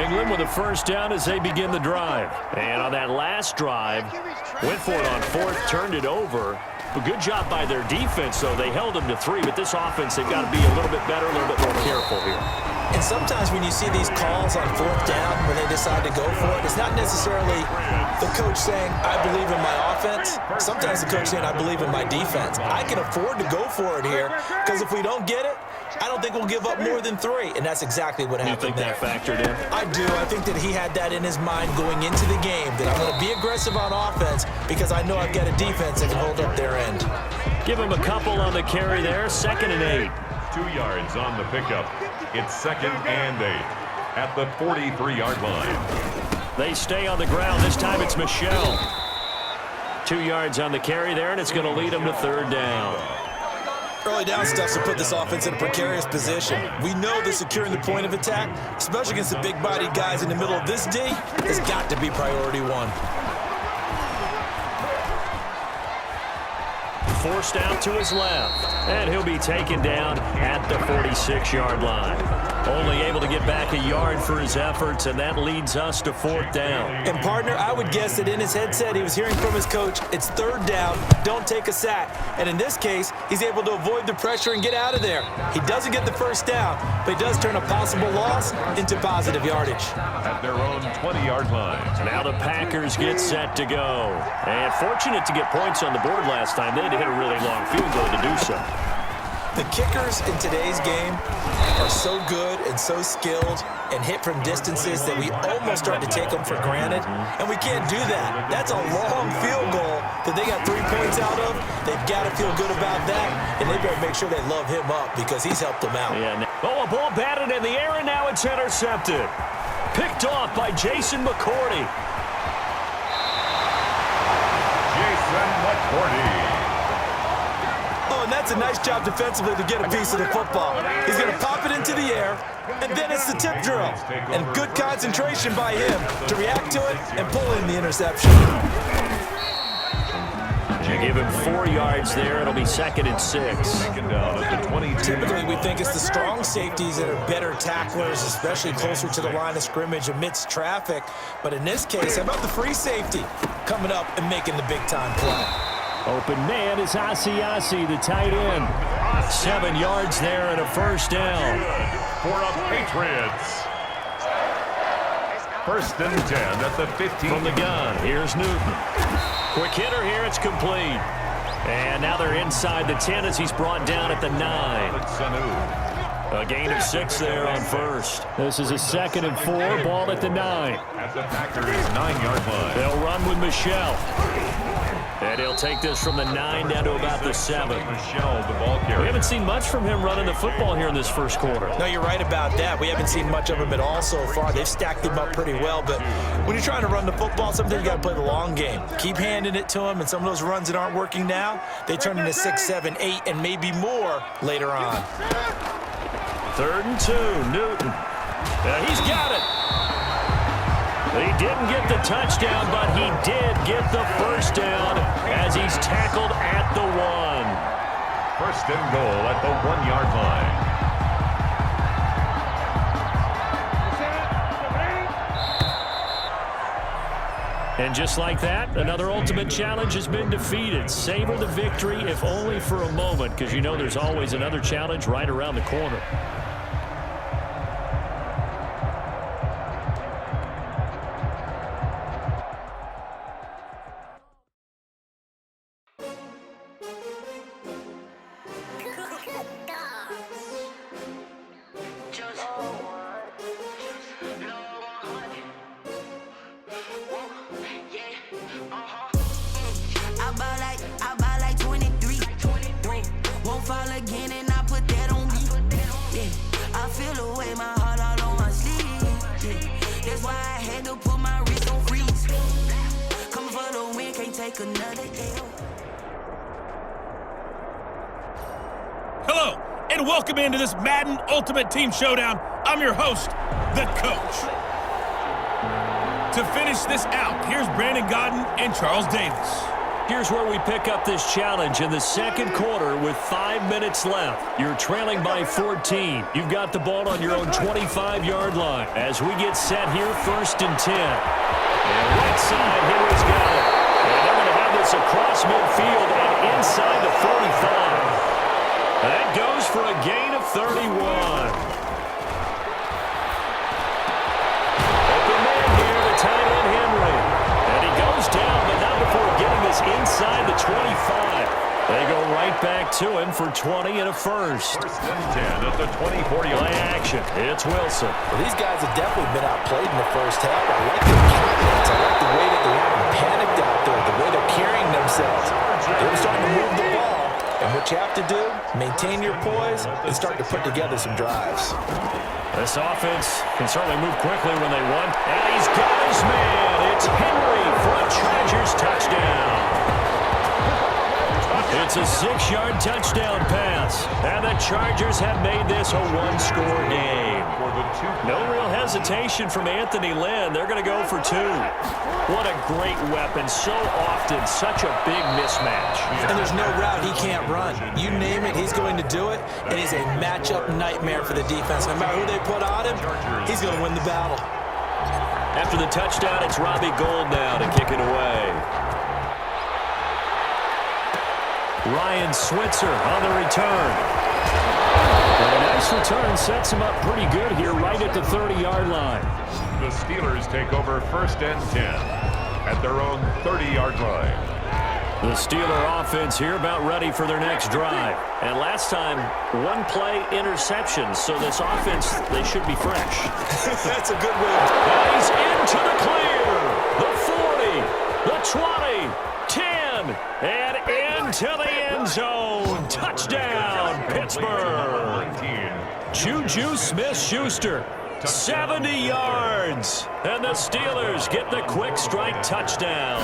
England with a first down as they begin the drive. And on that last drive, went for it on fourth, turned it over. A good job by their defense, though. They held them to 3, but this offense, they've got to be a little bit better, a little bit more careful here. And sometimes when you see these calls on fourth down when they decide to go for it, it's not necessarily the coach saying, I believe in my offense. Sometimes the coach saying, I believe in my defense. I can afford to go for it here because if we don't get it, I don't think we'll give up more than 3, and that's exactly what happened there. You think that factored in? I do. I think that he had that in his mind going into the game, that I'm going to be aggressive on offense because I know I've got a defense that can hold up their end. Give him a couple on the carry there, 2nd and 8. 2 yards on the pickup. It's 2nd and 8 at the 43-yard line. They stay on the ground. This time it's Michelle. 2 yards on the carry there, and it's going to lead them to 3rd down. Early down stuff to put this offense in a precarious position. We know that securing the point of attack, especially against the big-bodied guys in the middle of this D, has got to be priority 1. Forced out to his left, and he'll be taken down at the 46-yard line. Only able to get back a yard for his efforts, and that leads us to 4th down. And, partner, I would guess that in his headset he was hearing from his coach, it's 3rd down, don't take a sack. And in this case, he's able to avoid the pressure and get out of there. He doesn't get the first down, but he does turn a possible loss into positive yardage. At their own 20-yard line. Now the Packers get set to go. And fortunate to get points on the board last time. They had to hit a really long field goal to do so. The kickers in today's game are so good and so skilled and hit from distances that we almost start to take them for granted, and we can't do that. That's a long field goal that they got 3 points out of. They've got to feel good about that, and they better make sure they love him up because he's helped them out. Yeah. Oh, a ball batted in the air, and now it's intercepted. Picked off by Jason McCourty. Jason McCourty. And that's a nice job defensively to get a piece of the football. He's going to pop it into the air, and then it's the tip drill. And good concentration by him to react to it and pull in the interception. You give him 4 yards there. It'll be 2nd and 6. Typically, we think it's the strong safeties that are better tacklers, especially closer to the line of scrimmage amidst traffic. But in this case, how about the free safety coming up and making the big-time play? Open man is Asiasi, the tight end. 7 yards there and a first down. For the Patriots. 1st and 10 at the 15. From the gun, here's Newton. Quick hitter here, it's complete. And now they're inside the 10 as he's brought down at the 9. A gain of 6 there on first. This is a 2nd and 4, ball at the 9. At the Packers' 9-yard line. They'll run with Michelle. And he'll take this from the 9 down to about the 7. Michelle, the ball carrier. We haven't seen much from him running the football here in this first quarter. No, you're right about that. We haven't seen much of him at all so far. They've stacked him up pretty well, but when you're trying to run the football, sometimes you got to play the long game. Keep handing it to him, and some of those runs that aren't working now, they turn into 6, 7, 8, and maybe more later on. 3rd and 2, Newton. He's got it. He didn't get the touchdown, but he did get the first down as he's tackled at the 1. 1st and goal at the 1-yard line. And just like that, another ultimate challenge has been defeated. Savor the victory, if only for a moment, because you know there's always another challenge right around the corner. Hello, and welcome into this Madden Ultimate Team Showdown. I'm your host, the Coach. To finish this out, here's Brandon Godden and Charles Davis. Here's where we pick up this challenge in the second quarter with 5 minutes left. You're trailing by 14. You've got the ball on your own 25-yard line. As we get set here, 1st and 10. And right side, Henry's got it. And they're going to have this across midfield and inside the 45. That goes for a gain of 31. Open man here, the tight end, Henry. And he goes down, but not before getting this inside the 25. They go right back to him for 20 and a first. 1st and 10 at the 24-yard Play action. It's Wilson. Well, these guys have definitely been outplayed in the first half. I like their confidence. I like the way that they haven't panicked out there, the way they're carrying themselves. They're starting to move the ball. And what you have to do, maintain your poise and start to put together some drives. This offense can certainly move quickly when they want. And he's got his man. It's Henry for a Chargers touchdown. It's a 6-yard touchdown pass. And the Chargers have made this a one-score game. No real hesitation from Anthony Lynn. They're going to go for 2. What a great weapon. So often, such a big mismatch. And there's no route he can't run. You name it, he's going to do it. And he's a matchup nightmare for the defense. No matter who they put on him, he's going to win the battle. After the touchdown, it's Robbie Gould now to kick it away. Ryan Switzer on the return. And a nice return sets him up pretty good here right at the 30-yard line. The Steelers take over 1st and 10 at their own 30-yard line. The Steeler offense here about ready for their next drive. And last time, 1-play interception, so this offense, they should be fresh. That's a good win. And he's into the clear. The 40, the 20, 10, and into the end zone. Touchdown, Pittsburgh. Juju Smith-Schuster, 70 yards. And the Steelers get the quick strike touchdown.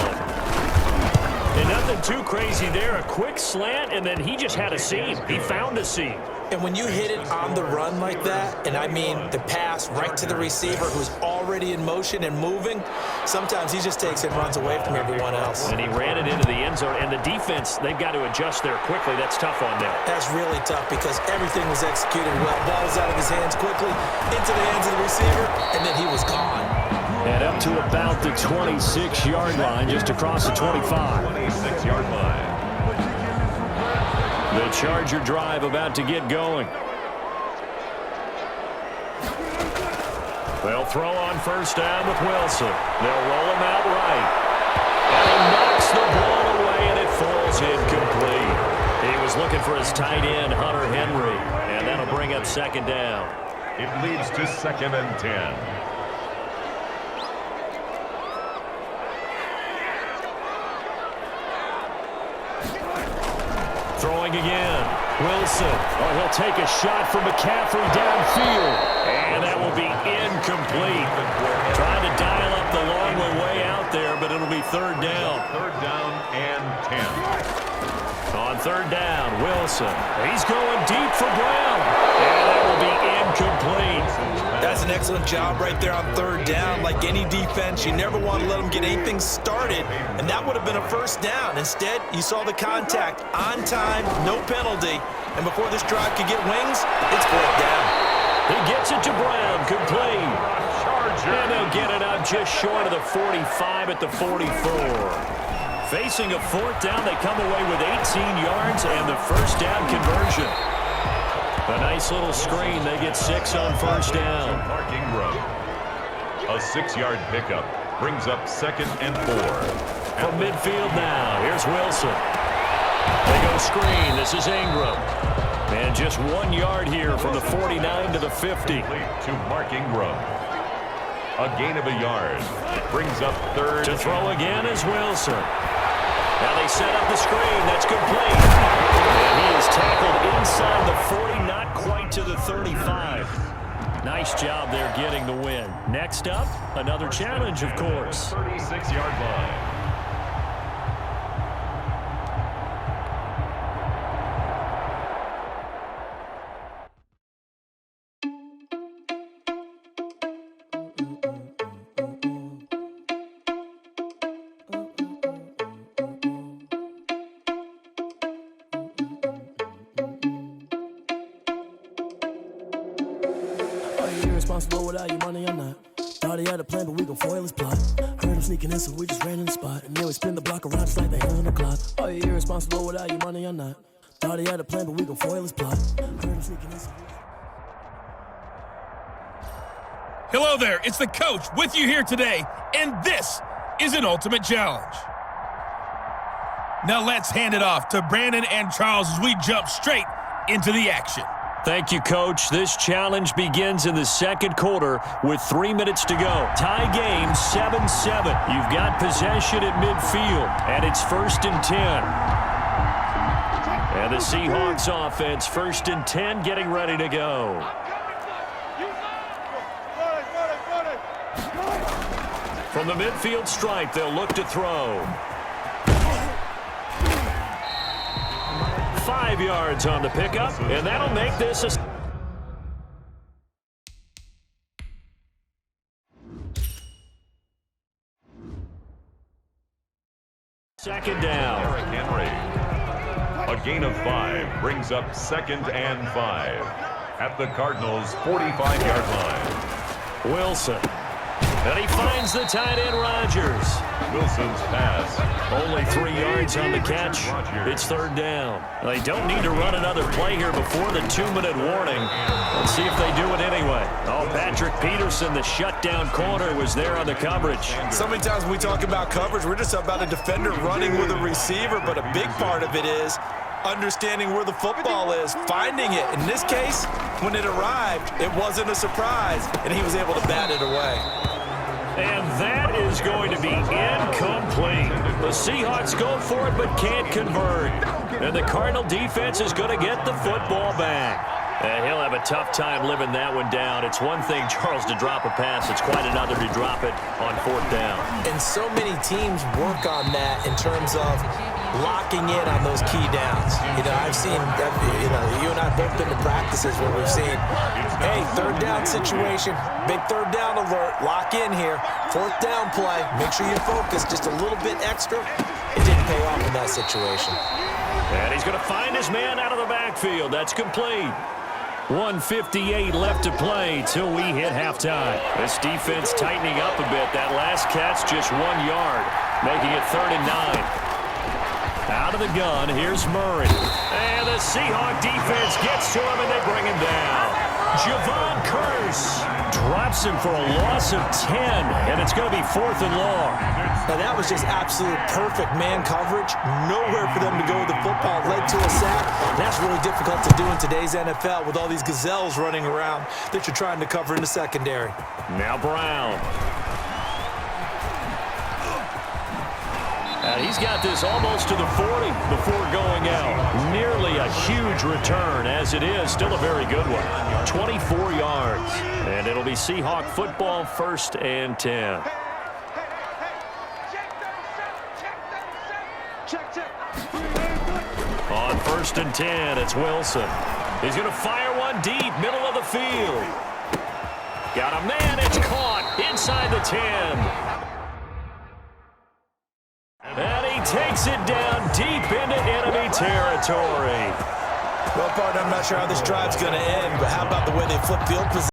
And nothing too crazy there. A quick slant, and then he just had a seam. He found a seam. And when you hit it on the run like that, and I mean the pass right to the receiver who's already in motion and moving, sometimes he just takes it and runs away from everyone else. And he ran it into the end zone. And the defense, they've got to adjust there quickly. That's tough on them. That's really tough because everything was executed well. Ball was out of his hands quickly, into the hands of the receiver, and then he was gone. And up to about the 26-yard line, just across the 25. 26-yard line. The Charger drive about to get going. They'll throw on 1st down with Wilson. They'll roll him out right. And he knocks the ball away, and it falls incomplete. He was looking for his tight end, Hunter Henry, and that'll bring up 2nd down. It leads to 2nd and 10. Throwing again. Wilson. Oh, he'll take a shot from McCaffrey downfield. And that will be incomplete. Trying to dial up the long way out there, but it'll be 3rd down. 3rd down and 10. On 3rd down, Wilson. He's going deep for Brown. And that will be incomplete. That's an excellent job right there on 3rd down. Like any defense, you never want to let them get anything started, and that would have been a 1st down. Instead, you saw the contact on time, no penalty, and before this drive could get wings, it's 4th down. He gets it to Brown, complete. And they'll get it up just short of the 45 at the 44. Facing a 4th down, they come away with 18 yards and the 1st down conversion. A nice little screen. They get 6 on 1st down. Marking run. A 6-yard pickup brings up 2nd and 4. From midfield now, here's Wilson. They go screen. This is Ingram. And just 1 yard here from the 49 to the 50. To Marking run. A gain of a yard. Brings up 3rd. To throw again is Wilson. Now they set up the screen. That's complete. And he is tackled inside the 40, not quite to the 35. Nice job there getting the win. Next up, another challenge, of course. 36-yard line. irresponsible without your money or not. Thought he had a plan, but we gon' foil his plot. Heard him sneaking in, so we just ran in the spot. And then we spin the block around just like the hand on the clock. Are you irresponsible without your money or not? Thought he had a plan, but we gon' foil his plot. Heard him sneaking in, so we just... Hello there, it's the coach with you here today, and this is an Ultimate Challenge. Now let's hand it off to Brandon and Charles as we jump straight into the action. Thank you, Coach. This challenge begins in the second quarter with 3 minutes to go. Tie game, 7-7. You've got possession at midfield, and it's 1st and 10. And the Seahawks offense, 1st and 10, getting ready to go. From the midfield stripe, they'll look to throw. 5 yards on the pickup, and that'll make this a... second down. Derrick Henry. A gain of 5 brings up 2nd and 5 at the Cardinals' 45-yard line. Wilson. And he finds the tight end, Rodgers. Wilson's pass. Only 3 yards on the catch. It's 3rd down. They don't need to run another play here before the 2-minute warning. Let's see if they do it anyway. Oh, Patrick Peterson, the shutdown corner, was there on the coverage. So many times when we talk about coverage, we're just about a defender running with a receiver, but a big part of it is understanding where the football is, finding it. In this case, when it arrived, it wasn't a surprise, and he was able to bat it away. And that is going to be incomplete. The Seahawks go for it but can't convert. And the Cardinal defense is going to get the football back. And he'll have a tough time living that one down. It's one thing, Charles, to drop a pass. It's quite another to drop it on 4th down. And so many teams work on that in terms of locking in on those key downs. You know, I've seen, you and I both been to practices where we've seen, hey, 3rd down situation, big 3rd down alert, lock in here, 4th down play, make sure you focus just a little bit extra. It didn't pay off in that situation. And he's going to find his man out of the backfield. That's complete. 1:58 left to play till we hit halftime. This defense tightening up a bit. That last catch just 1 yard, making it 3rd and 9. Out of the gun, here's Murray. And the Seahawk defense gets to him, and they bring him down. Javon Curse drops him for a loss of 10, and it's going to be 4th and long. Now, that was just absolute perfect man coverage. Nowhere for them to go with the football. Led to a sack. That's really difficult to do in today's NFL with all these gazelles running around that you're trying to cover in the secondary. Now Brown. And he's got this almost to the 40 before going out. Nearly a huge return, as it is. Still a very good one. 24 yards. And it'll be Seahawk football, 1st and 10. On 1st and 10, it's Wilson. He's going to fire one deep, middle of the field. Got a man, it's caught inside the 10. And he takes it down deep into enemy territory. Well, partner, I'm not sure how this drive's going to end, but how about the way they flip field position?